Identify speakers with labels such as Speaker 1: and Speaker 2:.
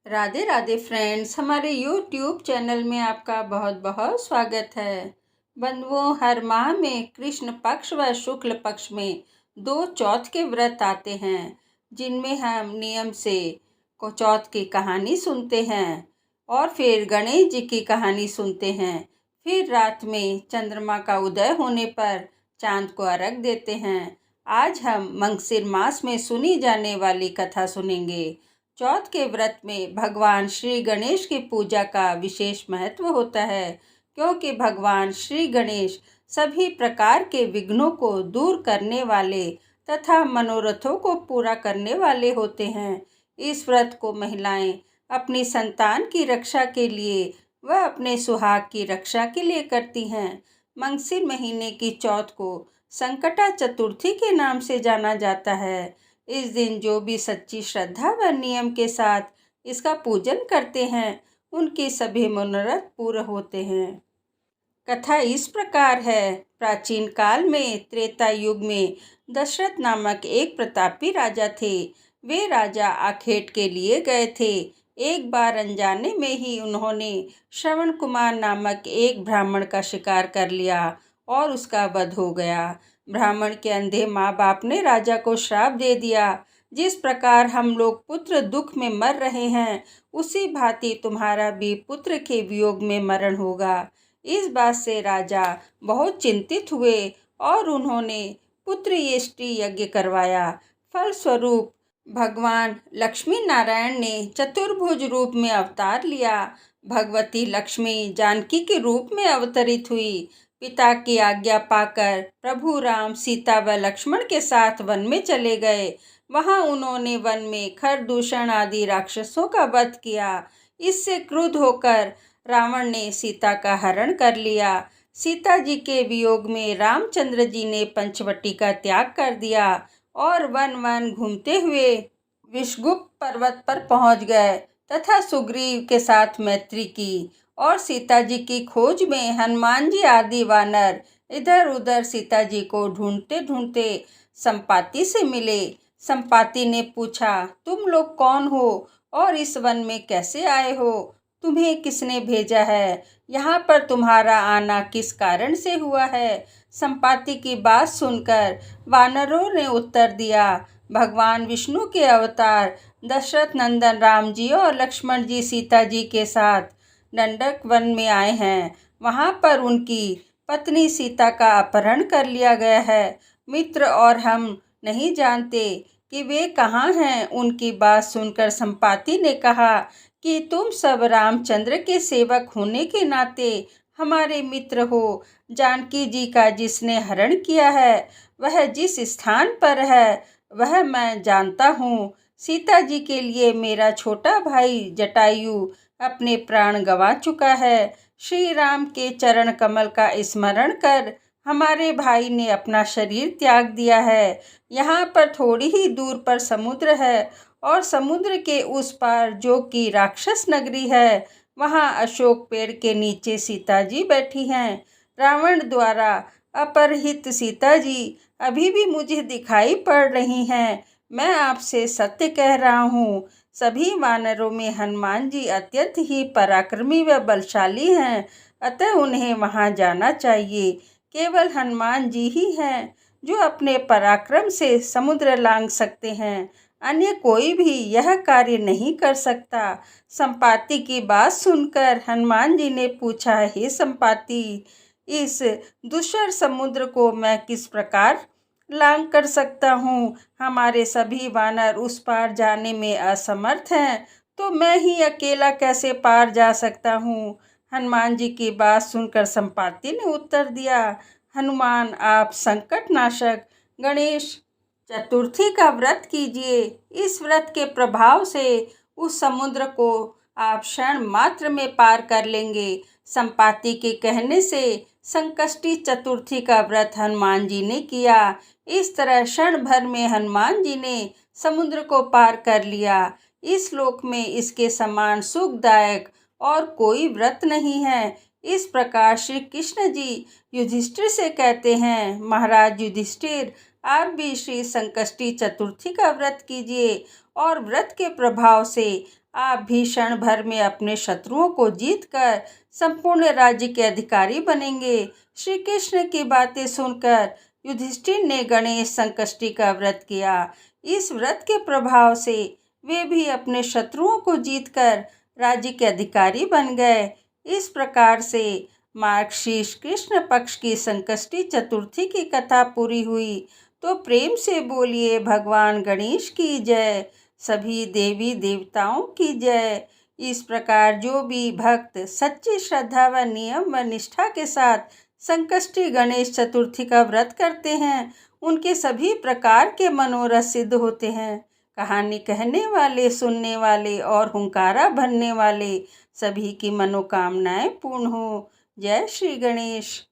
Speaker 1: Radhe Radhe friends, हमारे YouTube channel में आपका बहुत बहुत स्वागत है। बंधुओं, हर माह में कृष्ण पक्ष व शुक्ल पक्ष में दो चौथ के व्रत आते हैं, जिनमें हम नियम से चौथ की कहानी सुनते हैं और फिर गणेश जी की कहानी सुनते हैं। फिर रात में चंद्रमा का उदय होने पर चांद को अर्घ देते हैं। आज हम मंगसिर मास में सुनी जाने वाली कथा सुनेंगे। चौथ के व्रत में भगवान श्री गणेश की पूजा का विशेष महत्व होता है, क्योंकि भगवान श्री गणेश सभी प्रकार के विघ्नों को दूर करने वाले तथा मनोरथों को पूरा करने वाले होते हैं। इस व्रत को महिलाएं अपनी संतान की रक्षा के लिए व अपने सुहाग की रक्षा के लिए करती हैं। मंगसिर महीने की चौथ को संकटा चतुर्थी के नाम से जाना जाता है। इस दिन जो भी सच्ची श्रद्धा व नियम के साथ इसका पूजन करते हैं, उनके सभी मनोरथ पूरे होते हैं। कथा इस प्रकार है। प्राचीन काल में त्रेता युग में दशरथ नामक एक प्रतापी राजा थे। वे राजा आखेट के लिए गए थे। एक बार अनजाने में ही उन्होंने श्रवण कुमार नामक एक ब्राह्मण का शिकार कर लिया और उसका वध हो गया। ब्राह्मण के अंधे माँ बाप ने राजा को श्राप दे दिया, जिस प्रकार हम लोग पुत्र दुख में मर रहे हैं, उसी भांति तुम्हारा भी पुत्र के वियोग में मरण होगा। इस बात से राजा बहुत चिंतित हुए और उन्होंने पुत्र यष्टि यज्ञ करवाया। फलस्वरूप भगवान लक्ष्मी नारायण ने चतुर्भुज रूप में अवतार लिया। भगवती लक्ष्मी जानकी के रूप में अवतरित हुई। पिता की आज्ञा पाकर प्रभु राम सीता व लक्ष्मण के साथ वन में चले गए। वहां उन्होंने वन में खरदूषण आदि राक्षसों का वध किया। इससे क्रुद्ध होकर रावण ने सीता का हरण कर लिया। सीता जी के वियोग में रामचंद्र जी ने पंचवटी का त्याग कर दिया और वन वन घूमते हुए विषगुप्त पर्वत पर पहुंच गए तथा सुग्रीव के साथ मैत्री की। और सीता जी की खोज में हनुमान जी आदि वानर इधर उधर सीता जी को ढूंढते ढूंढते संपाति से मिले। संपाति ने पूछा, तुम लोग कौन हो और इस वन में कैसे आए हो? तुम्हें किसने भेजा है? यहाँ पर तुम्हारा आना किस कारण से हुआ है? संपाति की बात सुनकर वानरों ने उत्तर दिया, भगवान विष्णु के अवतार दशरथ नंदन राम जी और लक्ष्मण जी सीता जी के साथ दंडक वन में आए हैं। वहाँ पर उनकी पत्नी सीता का अपहरण कर लिया गया है। मित्र और हम नहीं जानते कि वे कहाँ हैं। उनकी बात सुनकर संपाति ने कहा कि तुम सब रामचंद्र के सेवक होने के नाते हमारे मित्र हो। जानकी जी का जिसने हरण किया है, वह जिस स्थान पर है वह मैं जानता हूँ। सीता जी के लिए मेरा छोटा भाई जटायु अपने प्राण गंवा चुका है। श्री राम के चरण कमल का स्मरण कर हमारे भाई ने अपना शरीर त्याग दिया है। यहाँ पर थोड़ी ही दूर पर समुद्र है और समुद्र के उस पार जो कि राक्षस नगरी है, वहाँ अशोक पेड़ के नीचे सीता जी बैठी हैं। रावण द्वारा अपहृत सीता जी अभी भी मुझे दिखाई पड़ रही हैं। मैं आपसे सत्य कह रहा हूँ, सभी वानरों में हनुमान जी अत्यंत ही पराक्रमी व बलशाली हैं, अतः उन्हें वहाँ जाना चाहिए। केवल हनुमान जी ही हैं जो अपने पराक्रम से समुद्र लांघ सकते हैं, अन्य कोई भी यह कार्य नहीं कर सकता। संपाति की बात सुनकर हनुमान जी ने पूछा, हे संपाति, इस दूषर समुद्र को मैं किस प्रकार लांघ कर सकता हूँ? हमारे सभी वानर उस पार जाने में असमर्थ हैं, तो मैं ही अकेला कैसे पार जा सकता हूँ? हनुमान जी की बात सुनकर संपाति ने उत्तर दिया, हनुमान, आप संकट नाशक गणेश चतुर्थी का व्रत कीजिए। इस व्रत के प्रभाव से उस समुद्र को आप क्षण मात्र में पार कर लेंगे। संपाति के कहने से संकष्टी चतुर्थी का व्रत हनुमान जी ने किया। इस तरह क्षण भर में हनुमान जी ने समुद्र को पार कर लिया। इस लोक में इसके समान सुखदायक और कोई व्रत नहीं है। इस प्रकार श्री कृष्ण जी युधिष्ठिर से कहते हैं, महाराज युधिष्ठिर, आप भी श्री संकष्टी चतुर्थी का व्रत कीजिए और व्रत के प्रभाव से आप भी क्षण भर में अपने शत्रुओं को जीतकर संपूर्ण राज्य के अधिकारी बनेंगे। श्री कृष्ण की बातें सुनकर युधिष्ठिर ने गणेश संकष्टी का व्रत किया। इस व्रत के प्रभाव से वे भी अपने शत्रुओं को जीतकर राज्य के अधिकारी बन गए। इस प्रकार से मार्गशीर्ष कृष्ण पक्ष की संकष्टी चतुर्थी की कथा पूरी हुई। तो प्रेम से बोलिए भगवान गणेश की जय, सभी देवी देवताओं की जय। इस प्रकार जो भी भक्त सच्ची श्रद्धा व नियम व निष्ठा के साथ संकष्टी गणेश चतुर्थी का व्रत करते हैं, उनके सभी प्रकार के मनोरथ सिद्ध होते हैं। कहानी कहने वाले, सुनने वाले और हुंकारा भरने वाले सभी की मनोकामनाएं पूर्ण हो। जय श्री गणेश।